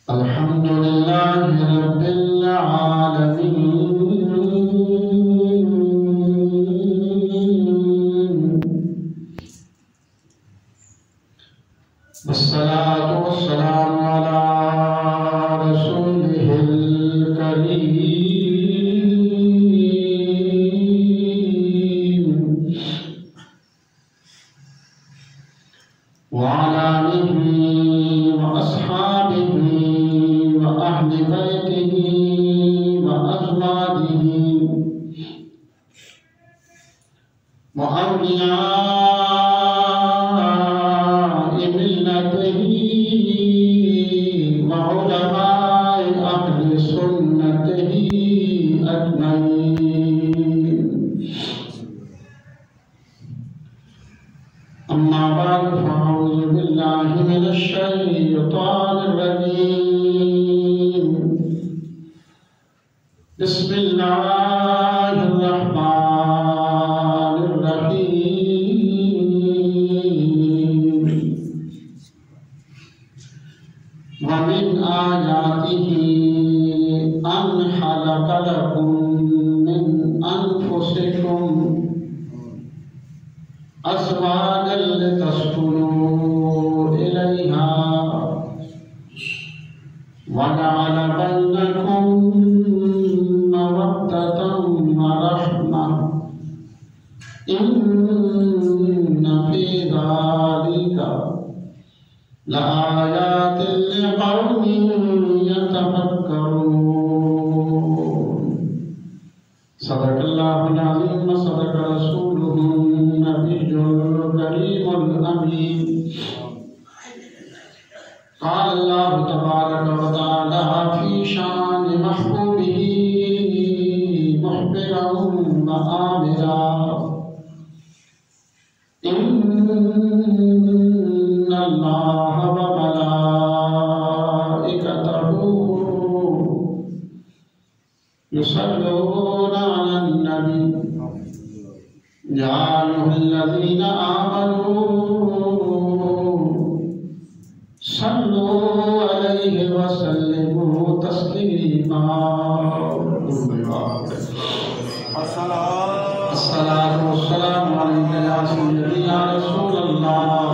الحمد لله رب العالمين، والصلاة والسلام على رسوله الكريم وعلى آله وأصحابه وأهل بيته وأزواجه وأولياء ملته وعلماء أهل سنته أجمعين. أما بعد فأعوذ بالله من الشيطان الرجيم. بسم الله الرحمن الرحيم. ومن آياته أن خلق لكم من أنفسكم أزواجا لتسكنوا إليها وجعل بينكم مودة ورحمة إن في ذلك لآيات لقوم يتفكرون. صدق الله العظيم وصدق رسوله النبي الكريم الأمين. قال الله تبارك وتعالى في شان محبوبه مخبرا وآمرا: إن الله وملائكته يصلون على النبي يا أيها الذين آمنوا صلوا عليه وسلموا تسليما. الصلاة والسلام عليك يا سيدي يا رسول الله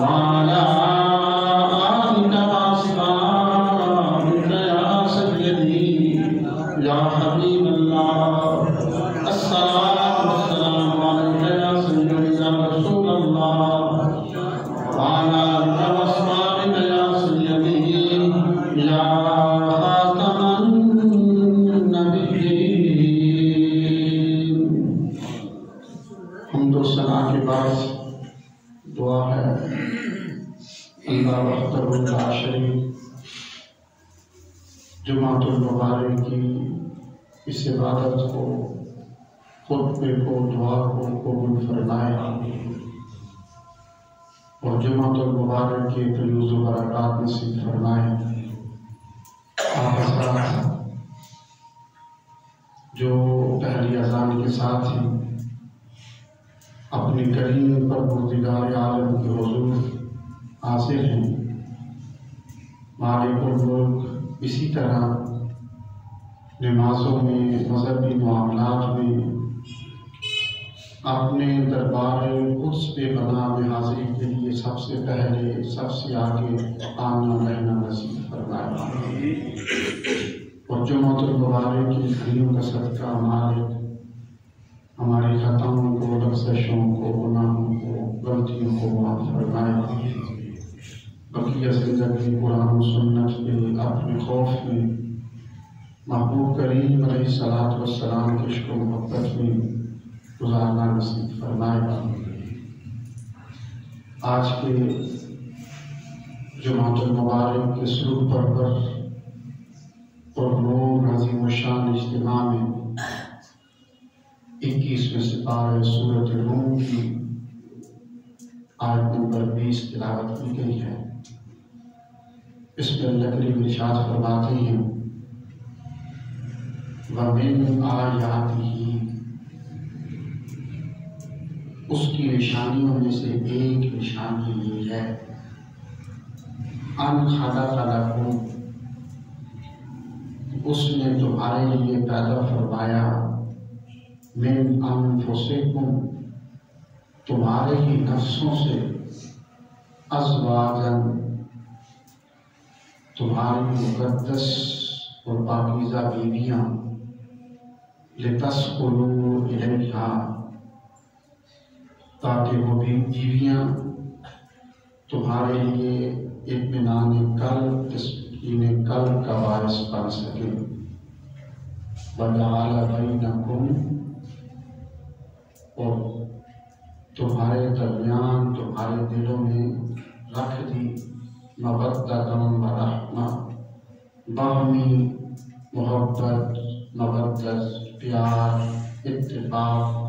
وعلى آلك وأصحابك يا سيدي يا حبيب الله. الصلاة والسلام عليك يا سيدي يا رسول الله وعلى آلك وأصحابك يا سيدي يا خاتم النبيين. حمد و ثنا کے بعد دعا ہے اللہ وحدہ لا شریک جمعۃ المبارک کی اس عبادت کو، خطبے کو، دعا کو قبول فرمائے اور جمعۃ المبارک کے فیوز و برکات نصیب فرمائے. آپ حضرات جو پہلی اذان کے ساتھ ہی اپنی کریم پروردگار عالم کے حضور حاضر ہیں، مالک الملک اسی طرح نمازوں میں، مذہبی معاملات میں اپنے دربار قدس پہ بنا میں حاضری کے لیے سب سے پہلے، سب سے آگے آنا رہنا نصیب فرمائے اور جمعۃ المبارک کی گھڑیوں کا صدقہ مالک ہماری خطاؤں کو، لغزشوں کو، گناہوں کو، غلطیوں کو معاف فرمائے. بقیہ زندگی قرآن و سنت کے اپنے خوف میں محبوب کریم علیہ الصلوۃ والسلام کے عشق و محبت میں گزارنا نصیب فرمائے. آج کے جمعۃ المبارک کے سرور پرور اور نور عظیم الشان اجتماع میں 21ویں سپارہ سورۃ روم کی آیت نمبر 20 تلاوت کی گئی ہے. اس میں اللہ کریم ارشاد فرماتے ہیں: وَمِنْ آیَاتِهِ اس کی نشانیوں میں سے ایک نشانی یہ ہے ان خلق لکم، اس نے تمہارے لیے پیدا فرمایا من انفسکم، تمہارے ہی نفسوں سے ازواجن، تمہاری مقدس اور پاکیزہ بیویاں، لتسکنوا الیہا، تاکہ وہ بیویاں تمہارے لیے اطمینان قلب، تسکین قلب کا باعث بن سکیں۔ وجعل بینکم، اور تمہارے درمیان، تمہارے دلوں میں رکھ دی مودۃ و رحمہ، باہمی محبت، مودت، پیار، اتفاق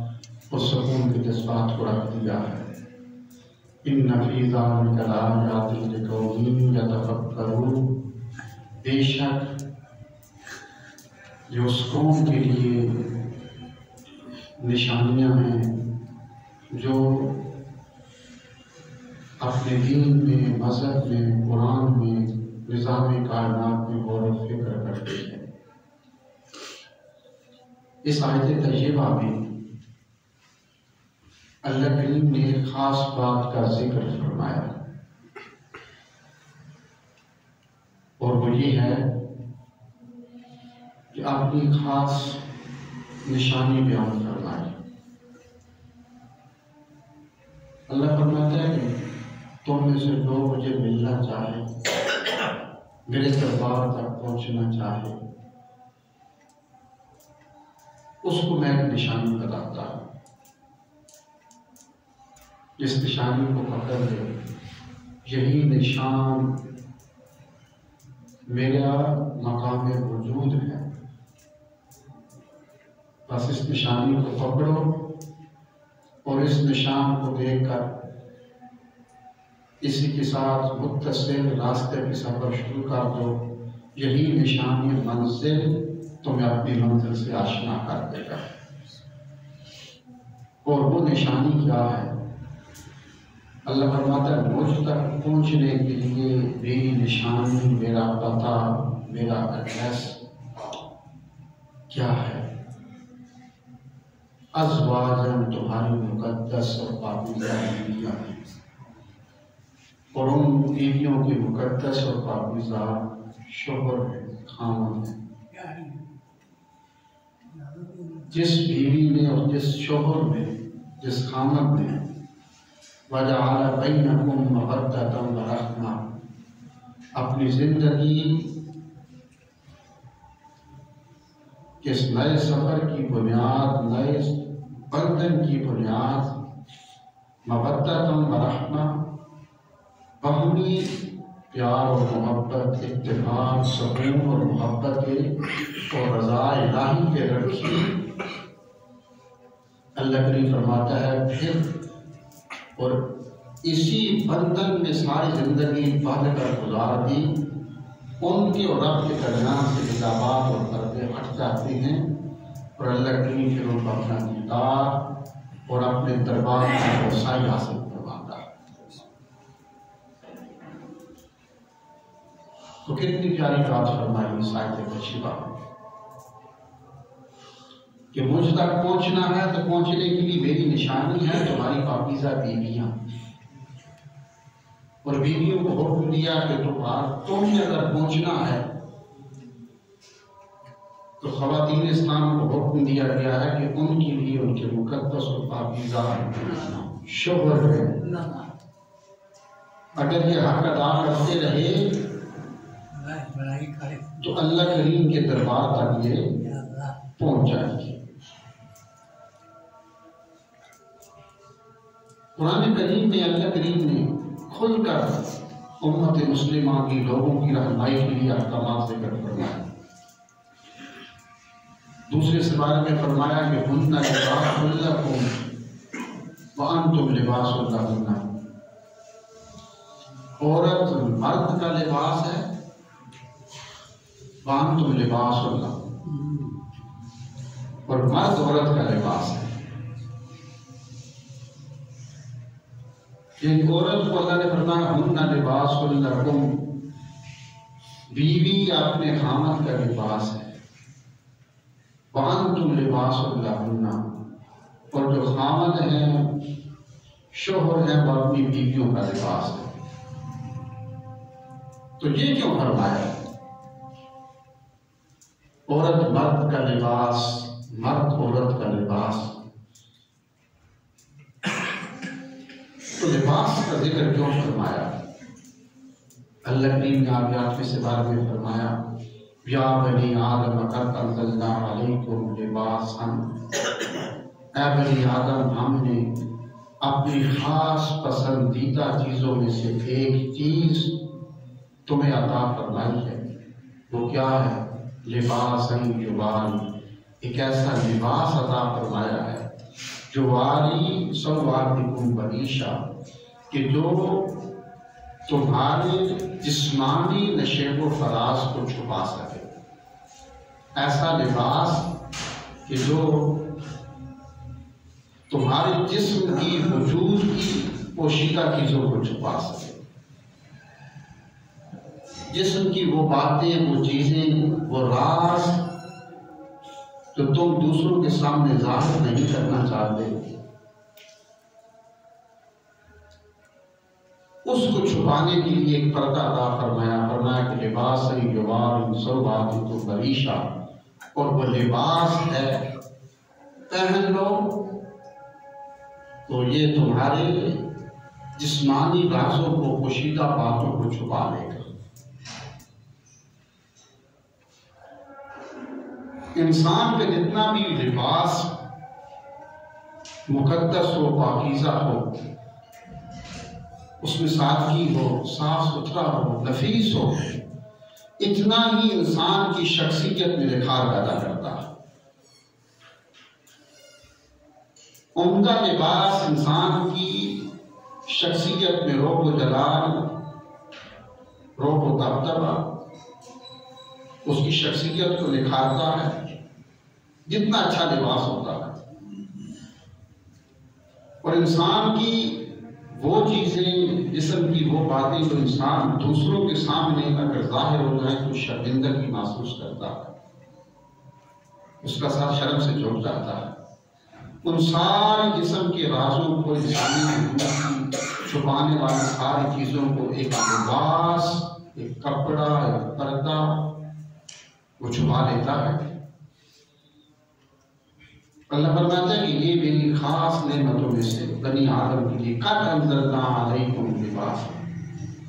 اور سکون کے جذبات کو رکھ دیا ہے۔ ان فی ذلک لآیات لقوم یتفکرون، بے شک یہ اس قوم کے لیے نشانیاں ہیں جو اپنے دین میں، مذہب میں، قرآن میں، نظام کائنات میں غور و فکر کرتے ہیں۔ اس آیت طیبہ میں اللہ کریم نے ایک خاص بات کا ذکر فرمایا، اور وہ یہ ہے کہ اپنی خاص نشانی بیان فرمائی۔ اللہ فرماتا ہے کہ تم میں سے جو مجھے ملنا چاہے، میرے دربار تک پہنچنا چاہے، اس کو میں ایک نشانی بتاتا ہوں، اس نشانی کو پکڑ لے، یہی نشان میرا مقام وجود ہے، بس اس نشانی کو پکڑو اور اس نشان کو دیکھ کر اسی کے ساتھ متصل راستے کی سفر شروع کر دو۔ یہی نشانی منزل تمہیں اپنی منزل سے آشنا کر دے گا۔ اور وہ نشانی کیا ہے؟ اللہ فرماتا ہے مجھ تک پہنچنے کے لیے میری نشانی، میرا پتہ، میرا ایڈریس کیا ہے؟ ازواجن، تمہاری مقدس اور پاکیزہ بیویاں ہیں، اور ان بیویوں کے مقدس اور پاکیزہ شوہر ہے، خامند ہے۔ جس بیوی نے اور جس شوہر نے، جس خامند نے وَجَعَلَ بَيْنَكُمْ مَوَدَّةً وَرَحْمَةً، اپنی زندگی کے اس نئے سفر کی بنیاد، نئے بندھن کی بنیاد مَوَدَّةً وَرَحْمَةً، باہمی پیار اور محبت، اتفاق، سکون اور محبت اور رضا الہی کے رکھی۔ اللہ کریم فرماتا ہے پھر، اور اسی بندھن میں ساری زندگی باندھ کر گزار دی، ان کے اور رب کے درمیان سے حجابات اور پردے ہٹ جاتے ہیں، اور اللہ کریم پھر ان کو اپنا دیدار اور اپنے دربار کی رسائی حاصل کرواتا ہے۔ تو کتنی پیاری بات فرمائی اس آیت طیبہ میں کہ مجھ تک پہنچنا ہے تو پہنچنے کے لیے میری نشانی ہے تمہاری پاکیزہ بیویاں، اور بیویوں کو حکم دیا کہ تمہیں اگر پہنچنا ہے تو خواتین اسلام کو حکم دیا گیا ہے کہ ان کے لیے ان کے مقدس اور پاکیزہ شوہر ہے۔ اگر یہ حق ادا کرتے رہے تو اللہ کریم کے دربار تک یہ پہنچ جائے گی۔ قرآن کریم میں اللہ کریم نے کھل کر امت مسلمہ کی لوگوں کی رہنمائی کے لیے احکامات ذکر فرمایا۔ دوسرے سوال میں فرمایا کہ ہن لباس لکم وانتم لباس لہن، عورت مرد کا لباس ہے، وانتم لباس لہن، اور مرد عورت کا لباس ہے۔ ایک عورت کو اللہ نے فرمایا ہن لباس لکم، بیوی اپنے خامد کا لباس ہے، وانتم لباس لہن، اور جو خامد ہیں شوہر ہیں وہ اپنی بیویوں کا لباس ہے۔ تو یہ کیوں فرمایا؟ عورت مرد کا لباس، مرد عورت کا لباس، تو لباس کا ذکر کیوں فرمایا؟ اللہ کریم نے آیات میں سے بار میں فرمایا یا بنی آدم قد انزلنا علیکم لباسا، اے بنی آدم ہم نے اپنی خاص پسندیدہ چیزوں میں سے ایک چیز تمہیں عطا فرمائی ہے، وہ کیا ہے؟ لباسا یواری، ایک ایسا لباس عطا فرمایا ہے جو واری سواتکم بریشا، کہ جو تمہارے جسمانی نشیب و فراز کو چھپا سکے، ایسا لباس کہ جو تمہارے جسم کی وجود کی پوشیدہ چیزوں کو چھپا سکے، جسم کی وہ باتیں، وہ چیزیں، وہ راز جو تم دوسروں کے سامنے ظاہر نہیں کرنا چاہتے، اس کو چھپانے کے لیے ایک پردہ عطا فرمایا کہ لباس یواری سواتکم بریشا، اور وہ لباس ہے پہن لو تو یہ تمہارے جسمانی رازوں کو، پوشیدہ باتوں کو چھپا لے گا۔ انسان کا جتنا بھی لباس مقدس ہو، پاکیزہ ہو، اس میں سادگی ہو، صاف ستھرا ہو، نفیس ہو، اتنا ہی انسان کی شخصیت میں نکھار پیدا کرتا ہے۔ عمدہ لباس انسان کی شخصیت میں روب و جلال، روب و دبدبہ، اس کی شخصیت کو نکھارتا ہے جتنا اچھا لباس ہوتا ہے۔ اور انسان کی وہ چیزیں، جسم کی وہ باتیں جو انسان دوسروں کے سامنے اگر ظاہر ہو جائیں تو شرمندگی محسوس کرتا ہے، اس کا ساتھ شرم سے جھک جاتا ہے۔ ان ساری جسم کے رازوں کو، انسانی چھپانے والی ساری چیزوں کو ایک لباس، ایک کپڑا، ایک پردہ وہ چھپا لیتا ہے۔ اللہ فرماتا ہے کہ یہ میری خاص نعمتوں میں سے بنی آدم کے لیے قد انزلنا علیکم لباس،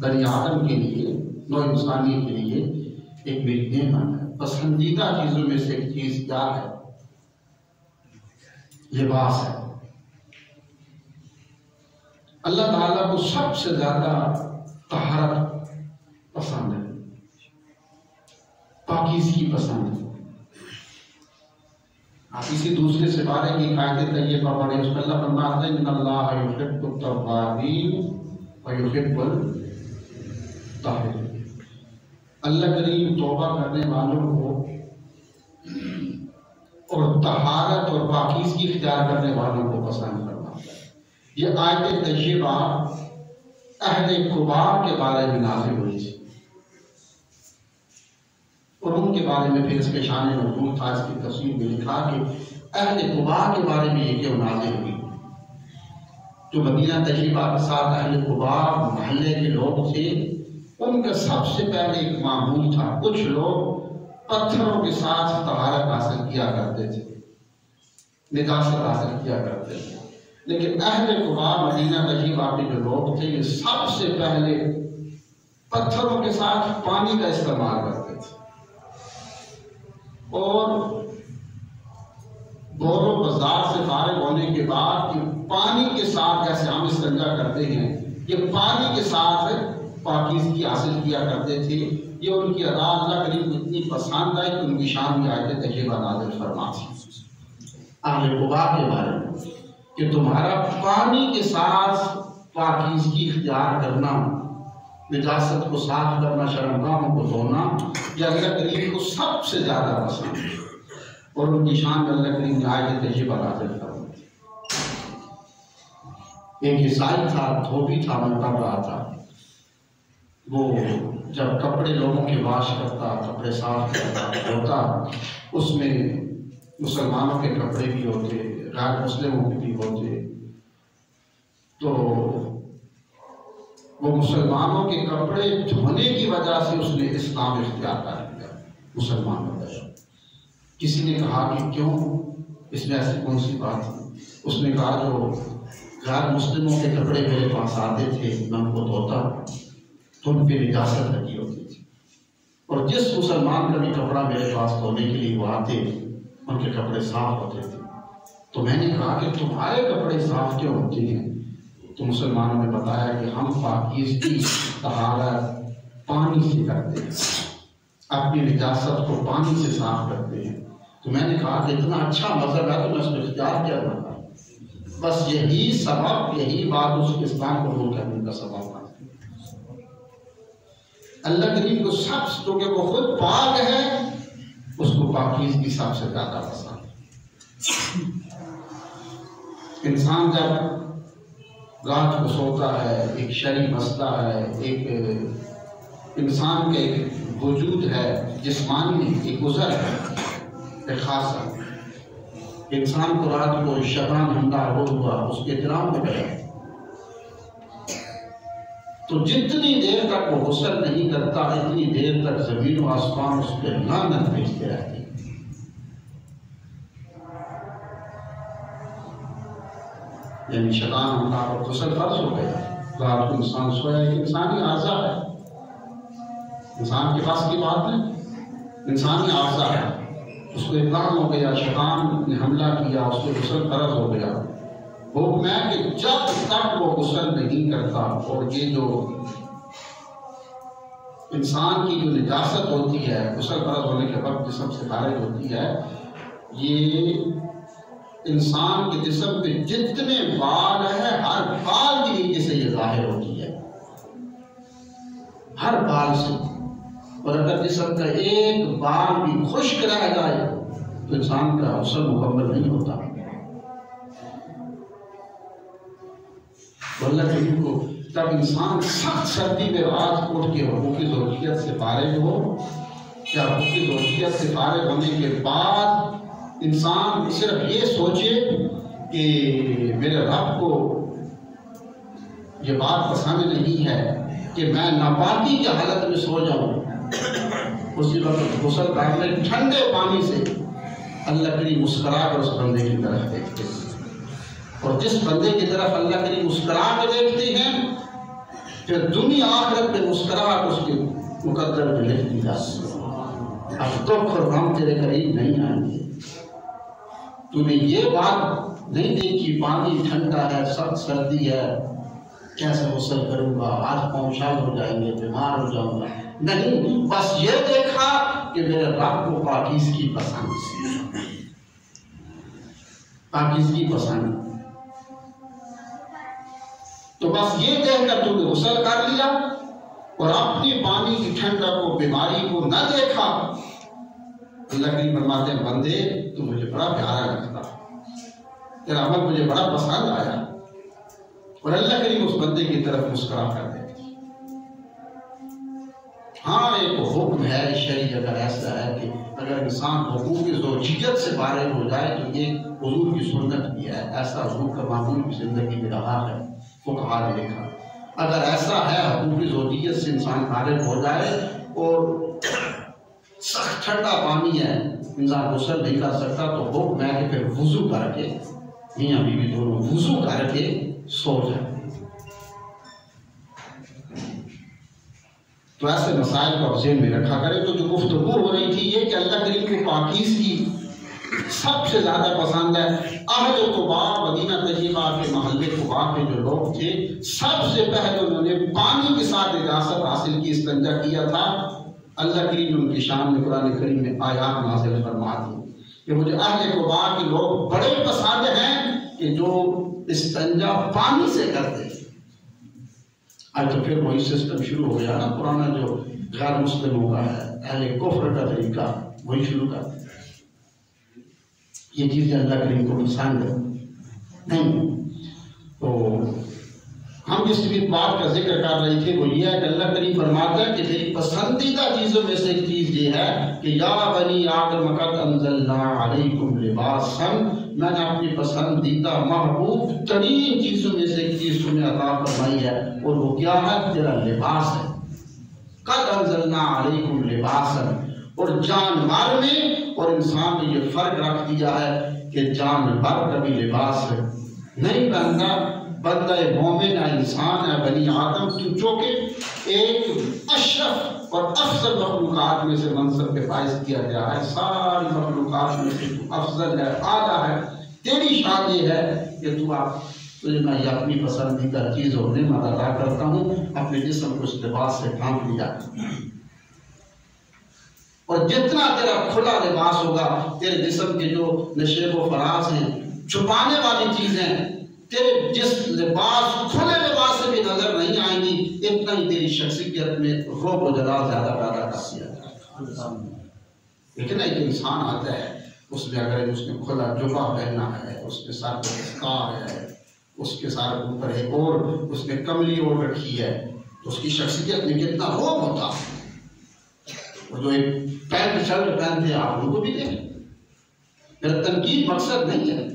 بنی آدم کے لیے، نوع انسانی کے لیے ایک میری نعمت ہے۔ پسندیدہ چیزوں میں سے ایک چیز کیا ہے؟ لباس ہے۔ اللہ تعالیٰ کو سب سے زیادہ طہارت پسند ہے، پاکیزگی پسند ہے۔ آپ اسی دوسرے سپارے کی آیت طیبہ پڑھیں، اس میں اللہ فرماتا ہے ان اللہ یحب التوابین ویحب المتطہرین، اللہ کریم توبہ کرنے والوں کو اور طہارت اور پاکیزگی اختیار کرنے والوں کو پسند فرماتا ہے۔ یہ آیت طیبہ اہل قباء کے بارے میں نازل ہوئی تھی، اور ان کے بارے میں پھر اس کے شان نزول تھا۔ اس کی تفسیر میں لکھا کہ اہل قباء کے بارے میں یہ کیوں نازل ہوئی؟ جو مدینہ طیبہ کے ساتھ اہل قباء محلے کے لوگ تھے، ان کا سب سے پہلے ایک معمول تھا، کچھ لوگ پتھروں کے ساتھ طہارت حاصل کیا کرتے تھے، نجاست حاصل کیا کرتے تھے، لیکن اہل قباء مدینہ طیبہ کے جو لوگ تھے، یہ سب سے پہلے پتھروں کے ساتھ پانی کا استعمال کرتے تھے، اور دور و بازار سے فارغ ہونے کے بعد پانی کے ساتھ، جیسے ہم استنجا کرتے ہیں، یہ پانی کے ساتھ پاکیزگی حاصل کیا کرتے تھے۔ یہ ان کی ادا اللہ کریم کو اتنی پسند آئی کہ ان کی شان میں آیت طیبہ نازل فرماتی اہل قباء کے بارے میں کہ تمہارا پانی کے ساتھ پاکیزگی اختیار کرنا، نجاست کو صاف کرنا، شرمگاہوں کو دھونا، یہ اللہ کریم کو سب سے زیادہ پسند ہے، اور ان کی شان میں اللہ کریم نے آیت طیبہ نازل فرمائی۔ ایک عیسائی تھا، دھوبی تھا، میں پڑھ رہا تھا، وہ جب کپڑے لوگوں کے واش کرتا، کپڑے صاف کرتا ہوتا، اس میں مسلمانوں کے کپڑے بھی ہوتے، غیر مسلموں کے بھی ہوتے، تو وہ مسلمانوں کے کپڑے دھونے کی وجہ سے اس نے اسلام اختیار کر لیا مسلمانوں کا۔ کسی نے کہا کہ کیوں، اس میں ایسی کون سی بات ہے؟ اس نے کہا جو غیر مسلموں کے کپڑے میرے پاس آتے تھے میں ان کو دھوتا تو ان پہ نجاست لگی ہوتی تھی، اور جس مسلمان کا بھی کپڑا میرے پاس دھونے کے لیے وہ آتے ان کے کپڑے صاف ہوتے تھے۔ تو میں نے کہا کہ تمہارے کپڑے صاف کیوں ہوتے ہیں؟ تو مسلمانوں نے بتایا کہ ہم پاکیزگی طہارت پانی سے کرتے ہیں، اپنی نجاست کو پانی سے صاف کرتے ہیں۔ تو میں نے کہا کہ اتنا اچھا مذہب ہے تو میں اس کو اختیار کیا کرتا، بس یہی سبب، یہی بات اس کے اسلام قبول کرنے کا سبب ہے۔ اللہ کریم کو سب سے، کیونکہ وہ خود پاک ہے، اس کو پاکیزگی سب سے زیادہ پسند ہے۔ انسان جب رات کو سوتا ہے، ایک شرعی مسئلہ ہے، ایک انسان کا ایک وجود ہے جسمانی، ایک گزر ہے، ایک خاصا انسان کو رات کو شیطان حملہ ہوا، اس کے احترام میں گیا تو جتنی دیر تک وہ غسل نہیں کرتا اتنی دیر تک زمین و آسمان اس پہ لعنت بھیجتے رہتے ہیں۔ یعنی شیطان حملہ پر غسل فرض ہو گیا، رات کو انسان سویا، ایک انسانی اعضا ہے، انسان کے پاس کی بات نہیں، انسانی اعضا ہے، اس کو اطلاق ہو گیا، شیطان نے حملہ کیا، اس کو غسل فرض ہو گیا۔ حکم ہے کہ جب تک وہ غسل نہیں کرتا، اور یہ جو انسان کی جو نجاست ہوتی ہے غسل فرض ہونے کے وقت جسم سے خارج ہوتی ہے، یہ انسان کے جسم پہ جتنے بال ہیں ہر بال کی نیچے سے یہ ظاہر ہوتی ہے، ہر بال سے، اور اگر جسم کا ایک بال بھی خشک رہ جائے تو انسان کا غسل مکمل نہیں ہوتا۔ اللہ کریم کو جب انسان سخت سردی میں رات اٹھ کے حقوق کی ضروریت سے فارغ ہو، یا حقوق کی ضروریت سے فارغ ہونے کے بعد انسان صرف یہ سوچے کہ میرے رب کو یہ بات پسند نہیں ہے کہ میں ناپاکی کی حالت میں سو جاؤں، اسی وقت غسل کرنے ٹھنڈے پانی سے اللہ کریم مسکرا کر اس بندے کی طرف دیکھتے ہیں، اور جس بندے کی طرف اللہ کریم مسکرا کے دیکھتے ہیں پھر دنیا آخرت میں مسکراہٹ اس کے مقدر میں لکھ دی جاتی ہے، اب دکھ اور غم تیرے قریب نہیں آئیں گے۔ تو نے یہ بات نہیں دیکھی پانی ٹھنڈا ہے، سخت سردی ہے، کیسے غسل کروں گا، آج پاؤں شال ہو جائیں گے، بیمار ہو جاؤں گا، نہیں، بس یہ دیکھا کہ میرے رب کو پاکیزگی پسند، پاکیزگی پسند، تو بس یہ دیکھ کر تم نے غسل کر لیا اور اپنی پانی کی ٹھنڈک کو، بیماری کو نہ دیکھا۔ اللہ کریم فرماتے ہیں بندے تو مجھے بڑا پیارا لگتا، تیرا عمل مجھے بڑا پسند آیا، اور اللہ کریم اس بندے کی طرف مسکرا کر دیتے۔ ہاں ایک حکم ہے شرعی اگر ایسا ہے کہ اگر انسان حقوق کی زوجیت سے فارغ ہو جائے تو یہ حضور کی سنت بھی ہے، ایسا حضور کا معمول کی زندگی میں رہا ہے، فقہا نے لکھا۔ اگر ایسا ہے حقوق کی زوجیت سے انسان فارغ ہو جائے اور سخت ٹھنڈا پانی ہے، انسان غسل نہیں کر سکتا، تو حکم ہے کہ پھر وضو کر کے، میاں بیوی دونوں وضو کر کے سو جائے۔ تو ایسے مسائل کو ذہن میں رکھا کرے۔ تو جو گفتگو ہو رہی تھی یہ کہ اللہ کریم کو پاکیزگی سب سے زیادہ پسند ہے۔ اہل قباء مدینہ طیبہ کے محلے قباء کے جو لوگ تھے سب سے پہلے انہوں نے پانی کے ساتھ نجاست حاصل کی، استنجا کیا تھا۔ اللہ کریم ان کی شان میں قرآن کریم میں آیات نازل فرما دی کہ مجھے اہل قباء کے لوگ بڑے پسند ہیں کہ جو استنجا پانی سے کرتے ہیں۔ آج تو پھر وہی سسٹم شروع ہو گیا نا، پرانا جو غیر مسلموں کا ہے، اہل کفر کا طریقہ وہی شروع کر دیا۔ یہ چیزیں اللہ کریم کو پسند ہے نہیں۔ تو ہم جس بھی بات کا ذکر کر رہے تھے وہ یہ ہے کہ اللہ کریم فرماتا ہے کہ میری پسندیدہ چیزوں میں سے ایک چیز یہ ہے کہ یا بنی آدم قد انزلنا علیکم لباسا، میں نے اپنی پسندیدہ محبوب ترین چیزوں میں سے ایک چیز تمہیں عطا فرمائی ہے، اور وہ کیا ہے؟ تیرا لباس ہے۔ قد انزلنا علیکم لباسا، اور جانور میں اور انسان میں یہ فرق رکھ دیا ہے کہ جانور کا بھی لباس ہے نہیں بنتا، بندہ مومن ہے، انسان ہے، بنی آدم جو کہ ایک اشرف اور افضل مخلوقات میں سے منصب پہ فائز کیا گیا ہے، ساری مخلوقات میں سے تو افضل ہے، اعلیٰ ہے۔ تیری شان یہ ہے کہ تجھے میں یہ اپنی پسندیدہ چیز اور نعمت عطا کرتا ہوں، اپنے جسم کو اس لباس سے ڈھانپ لیا، اور جتنا تیرا کھلا لباس ہوگا، تیرے جسم کے جو نشیب و فراز ہیں، چھپانے والی چیزیں تیرے جس لباس کھلے لباس سے بھی نظر نہیں آئیں گی، اتنا ہی تیری شخصیت میں روب و جلال زیادہ پیدا کر دیا جائے۔ لیکن ایک انسان آتا ہے، اس میں اگر اس نے کھلا جبہ پہننا ہے، اس کے ساتھ دستار ہے، اس کے ساتھ اوپر ایک اور اس نے کملی اور رکھی ہے، تو اس کی شخصیت میں کتنا روب ہوتا ہے۔ اور جو ایک پینٹ شرٹ پہنتے ہیں آپ ان کو بھی دیکھیں، میرا تنقید مقصد نہیں ہے،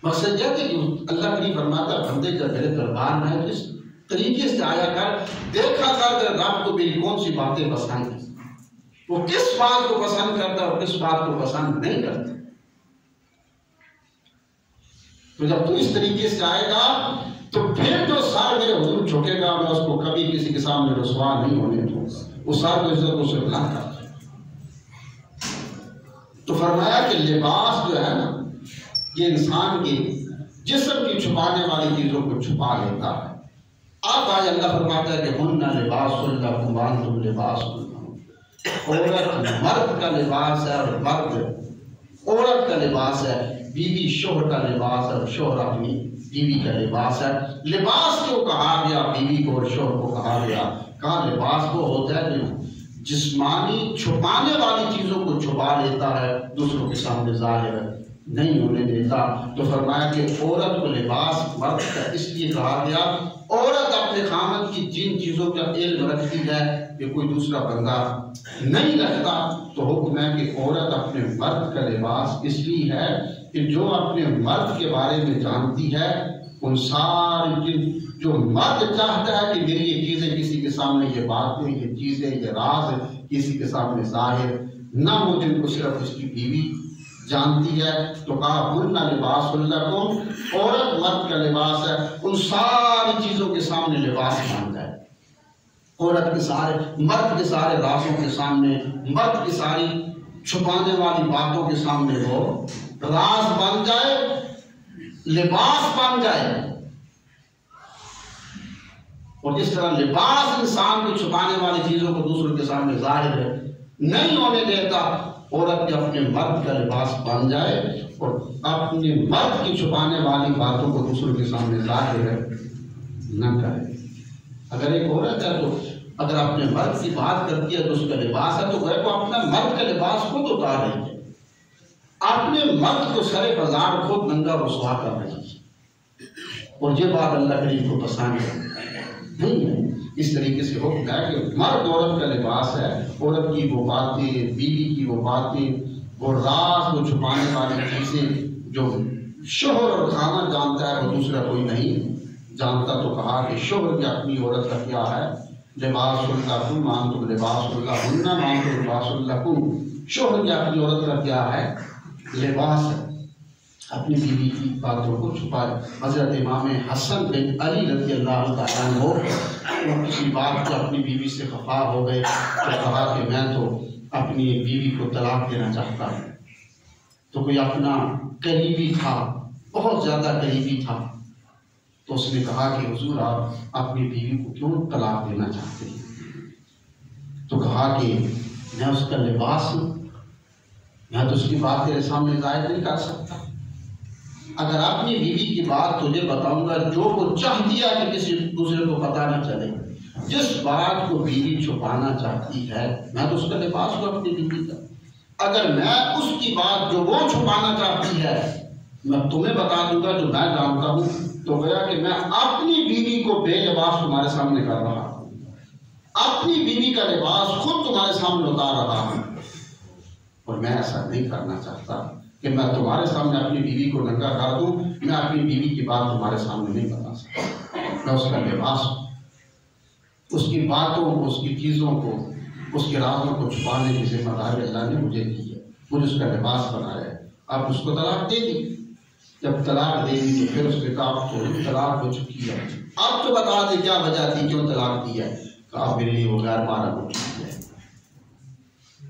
مقصد یہ ہے کہ اللہ کی فرماتا ہے بندے جب میرے دربار میں ہے، اس طریقے سے آیا کر، دیکھا کر کہ رب کو میری کون سی باتیں پسند ہیں، وہ کس بات کو پسند کرتا ہے اور کس بات کو پسند نہیں کرتا۔ تو جب تو اس طریقے سے آئے گا تو پھر جو سر میرے حضور جھکے گا، میں اس کو کبھی کسی کے سامنے رسوا نہیں ہونے دوں گا، اس سر کو عزت کو سے بلند کرتا۔ تو فرمایا کہ لباس جو ہے نا، یہ انسان کے جسم کی چھپانے والی چیزوں کو چھپا لیتا ہے۔ اب آج اللہ فرماتا ہے کہ ہن لباس لکم وانتم لباس لہم، عورت مرد کا لباس ہے اور مرد عورت کا لباس ہے، بیوی شوہر کا لباس ہے اور شوہر اپنی بیوی کا لباس ہے۔ لباس کو کہا گیا بیوی کو اور شوہر کو کہا گیا، کہاں لباس وہ ہوتا ہے جو جسمانی چھپانے والی چیزوں کو چھپا لیتا ہے، دوسروں کے سامنے ظاہر نہیں ہونے دیتا۔ تو فرمایا کہ عورت کو لباس مرد کا اس لیے کہا گیا، عورت اپنے خامد کی جن چیزوں کا علم رکھتی ہے کہ کوئی دوسرا بندہ نہیں رکھتا، تو حکم ہے کہ عورت اپنے مرد کا لباس اس لیے ہے کہ جو اپنے مرد کے بارے میں جانتی ہے، ان ساری جو مرد چاہتا ہے کہ میری یہ چیزیں کسی کے سامنے، یہ باتیں، یہ چیزیں، یہ راز کسی کے سامنے ظاہر نہ ہو، جن کو صرف اس کی بیوی جانتی ہے، تو کہا ہن لباس لکم، عورت مرد کا لباس ہے، ان ساری چیزوں کے سامنے لباس بن جائے، عورت کے سارے، مرد کے سارے رازوں کے سامنے، مرد کی ساری چھپانے والی باتوں کے سامنے وہ راز بن جائے، لباس بن جائے۔ اور جس طرح لباس انسان کو چھپانے والی چیزوں کو دوسروں کے سامنے ظاہر نہیں ہونے دیتا، عورت کے اپنے مرد کا لباس بن جائے اور اپنے مرد کی چھپانے والی باتوں کو دوسروں کے سامنے ظاہر نہ کرے۔ اگر ایک عورت ہے تو اگر اپنے مرد کی بات کرتی ہے تو اس کا لباس ہے، تو وہ اپنا مرد کا لباس خود اتار رہی ہے، اپنے مرد کو سرے بازار خود ننگا رسوا کر رہی ہے، اور یہ بات اللہ کریم کو پسند نہیں ہے۔ اس طریقے سے حکم ہے کہ مرد عورت کا لباس ہے، عورت کی وہ باتیں، بیوی کی وہ باتیں، وہ راز، وہ چھپانے والی چیزیں جو شوہر اور خاوند جانتا ہے وہ دوسرا کوئی نہیں جانتا۔ تو کہا کہ شوہر کی اپنی عورت کا کیا ہے؟ لباس لکم وانتم لباس لہن وانتم لباس لکم، شوہر کی اپنی عورت کا کیا ہے؟ لباس ہے، اپنی بیوی کی باتوں کو چھپائے۔ حضرت امام حسن بن علی رضی اللہ تعالیٰ عنہ وہ کسی بات کو اپنی بیوی سے خفا ہو گئے تو کہا کہ میں تو اپنی بیوی کو طلاق دینا چاہتا ہوں۔ تو کوئی اپنا قریبی تھا، بہت زیادہ قریبی تھا، تو اس نے کہا کہ حضور آپ اپنی بیوی کو کیوں طلاق دینا چاہتے ہیں؟ تو کہا کہ میں اس کا لباس ہوں، میں تو اس کی بات تیرے سامنے ظاہر نہیں کر سکتا۔ اگر اپنی بیوی کی بات تجھے بتاؤں گا جو وہ چاہتی ہے کہ کسی دوسرے کو پتہ نہ چلے، جس بات کو بیوی چھپانا چاہتی ہے، میں تو اس کا لباس ہوں اپنی بیوی کا۔ اگر میں اس کی بات جو وہ چھپانا چاہتی ہے میں تمہیں بتا دوں گا جو میں جانتا ہوں، تو گویا کہ میں اپنی بیوی کو بے لباس تمہارے سامنے کر رہا ہوں، اپنی بیوی کا لباس خود تمہارے سامنے اتار رہا ہوں، اور میں ایسا نہیں کرنا چاہتا کہ میں تمہارے سامنے اپنی بیوی کو ننگا کر دوں۔ میں اپنی بیوی کی بات تمہارے سامنے نہیں بتا سکتا، میں اس کا لباس ہوں، اس کی باتوں کو، اس کی چیزوں کو، اس کے رازوں کو چھپانے کی ذمہ داری اللہ نے مجھے دی ہے، مجھے اس کا لباس بنایا ہے۔ اب اس کو طلاق دے دی، جب طلاق دے دی تو پھر اس نے کہا تو طلاق ہو چکی ہے، اب تو بتا دے کیا وجہ تھی کیوں طلاق دی ہے۔ کہا میرے لیے وہ غیر محرم ہو چکی ہے،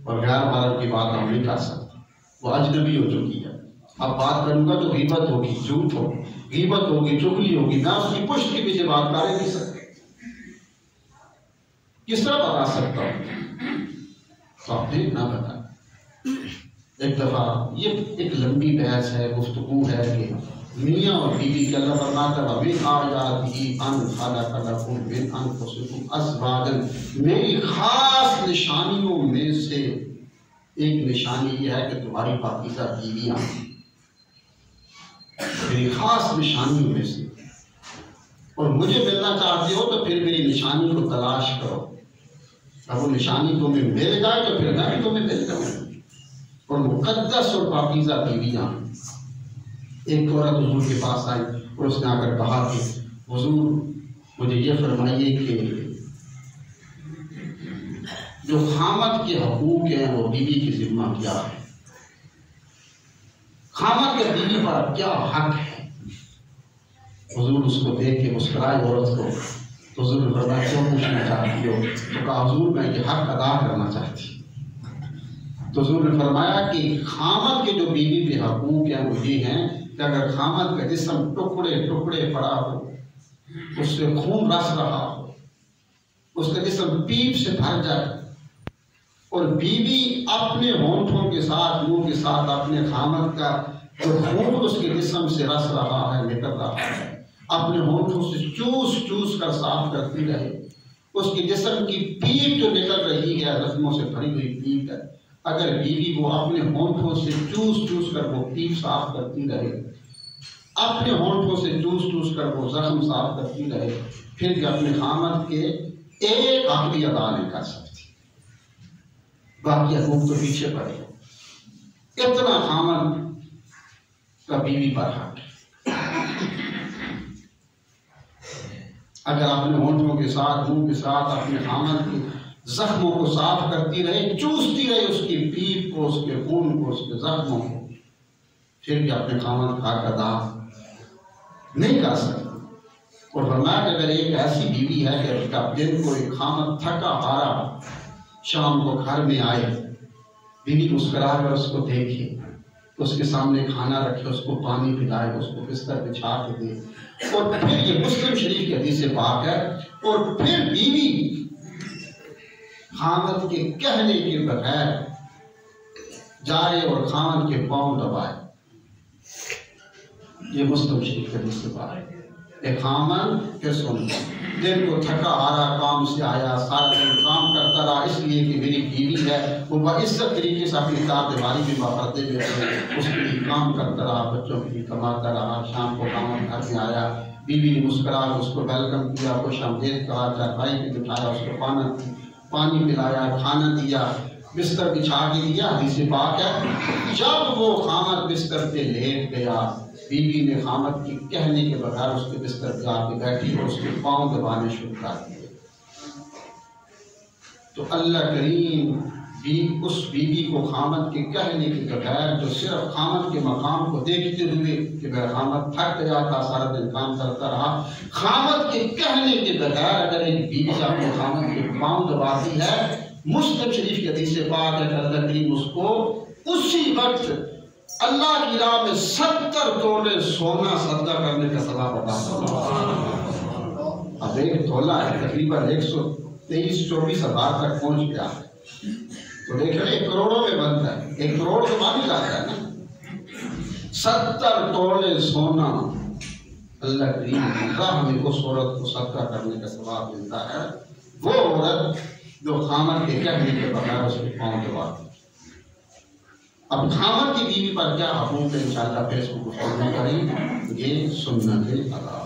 اور غیر محرم کی بات ہم نہیں کر سکتے، وہ اجنبی ہو چکی ہے۔ اب بات کروں گا تو غیبت ہوگی، جھوٹ ہوگی، غیبت ہوگی، چغلی ہوگی، میں اس کی پشت کے پیچھے بات کر نہیں سکتا، کس طرح بتا سکتا ہوں؟ تو آپ نے نہ بتا۔ ایک دفعہ یہ ایک لمبی بحث ہے، گفتگو ہے کہ میاں اور بیوی کے اللہ فرماتا ہے وَمِنْ آیَاتِهِ أَنْ خَلَقَ لَكُم مِّنْ أَنفُسِكُمْ أَزْوَاجًا، میری خاص نشانیوں میں سے ایک نشانی یہ ہے کہ تمہاری پاکیزہ بیویاں، میری خاص نشانیوں میں سے، اور مجھے ملنا چاہتے ہو تو پھر میری نشانی کو تلاش کرو، اب وہ نشانی تمہیں مل جائے تو پھر میں بھی تمہیں مل جاؤں۔ اور مقدس اور پاکیزہ بیویاں، ایک عورت حضور کے پاس آئی اور اس نے آ کر کہا کہ حضور مجھے یہ فرمائیے کہ جو خامد کے حقوق ہیں وہ بیوی کی ذمہ کیا ہے، خامد کے بیوی پر کیا حق ہے۔ حضور اس کو دیکھ کے مسکرائے عورت کو، تو حضور نے فرمایا کیوں پوچھنا چاہتی ہو؟ تو کہا حضور میں یہ حق ادا کرنا چاہتی ہوں۔ تو حضور نے فرمایا کہ خامد کے جو بیوی پہ حقوق ہیں وہ یہ ہیں کہ اگر خامد کا جسم ٹکڑے ٹکڑے پڑا ہو، اس سے خون رس رہا ہو، اس کا جسم پیپ سے بھر جائے، اور بیوی اپنے ہونٹوں کے ساتھ، منہ کے ساتھ اپنے خامد کا جو خون اس کے جسم سے رس رہا ہے، نکل رہا ہے، اپنے ہونٹوں سے چوس چوس کر صاف کرتی رہے، اس کے جسم کی پیپ جو نکل رہی ہے، زخموں سے بھری ہوئی پیپ ہے، اگر بیوی وہ اپنے ہونٹوں سے چوس چوس کر وہ پیپ صاف کرتی رہے، اپنے ہونٹوں سے چوس چوس کر وہ زخم صاف کرتی رہے، پھر بھی اپنے خامد کے ایک حق بھی ادا نہیں کر سکتی، باقی حقوق تو پیچھے پڑے۔ اتنا خامد کا بیوی پر حق ہے۔ اگر اپنے ہونٹوں کے ساتھ، منہ کے ساتھ اپنے خامد کے زخموں کو صاف کرتی رہے، چوستی رہے اس کی پیپ کو، اس کے خون کو، اس کے زخموں کو، پھر بھی اپنے خامد کا حق ادا نہیں کر سکتی۔ اور فرمایا کہ اگر ایک ایسی بیوی ہے کہ اس کا دن کو ایک خامد تھکا ہارا شام کو گھر میں آئے، بیوی مسکرا کر اس کو دیکھے، اس کے سامنے کھانا رکھے، اس کو پانی پلائے، اس کو بستر بچھا کے دے، اور پھر یہ مسلم شریف کی حدیث پاک ہے، اور پھر بیوی خامد کے کہنے کے بغیر جائے اور خامد کے پاؤں دبائے، یہ مسلم شریف کی حدیث پاک ہے۔ ایک خامد پھر سن دن کو تھکا ہارا کام سے آیا، سارا دن کام کرتا رہا اس لیے کہ میری بیوی ہے، وہ باعزت طریقے سے اپنی اطاعت باری بھی پردے میں رہے، اس کے لیے کام کرتا رہا، بچوں کے لیے کماتا رہا، شام کو خامد گھر میں آیا، بیوی نے مسکرا اس کو ویلکم کیا، خوش آمدید کہا، چارپائی پہ بٹھایا، اس کو پانی پلایا، کھانا دیا، بستر بچھا کے دیا۔ حدیث پاک ہے جب وہ خامد بستر پہ لیٹ گیا، بیوی نے خامد کی کہنے کے بغیر اس کے بستر پہ آ کے بیٹھی اور اس کے پاؤں دبانے شروع کر دیے۔ تو اللہ کریم اس بیوی کو خامد کے کہنے کے بغیر، جو صرف خامد کے مقام کو دیکھتے ہوئے کہ میرا خامد تھک گیا تھا، سارا دن کام کرتا رہا، خامد کے کہنے کے بغیر اگر ایک بیوی اپنے خامد کے پاؤں دباتی ہے، مسلم شریف کی حدیث پاک ہے کہ اللہ کریم اس کو اسی وقت اللہ کی راہ میں 70 تولے سونا صدقہ کرنے کا ثواب عطا فرماتا۔ اب ایک تولا ہے تقریباً 123-124 ہزار تک پہنچ گیا ہے، تو دیکھ رہے 1 کروڑوں میں بنتا ہے، 1 کروڑ تو بن جاتا ہے نا۔ 70 تولے سونا اللہ کریم راہ میں اس عورت کو صدقہ کرنے کا ثواب ملتا ہے، وہ عورت جو خامد کے کہنے کے بغیر اس کے پاؤں دباتی۔ اب خاوند کی بیوی پر کیا حقوق ہے انشاءاللہ فیس بک میں کریں، یہ سنت ادا.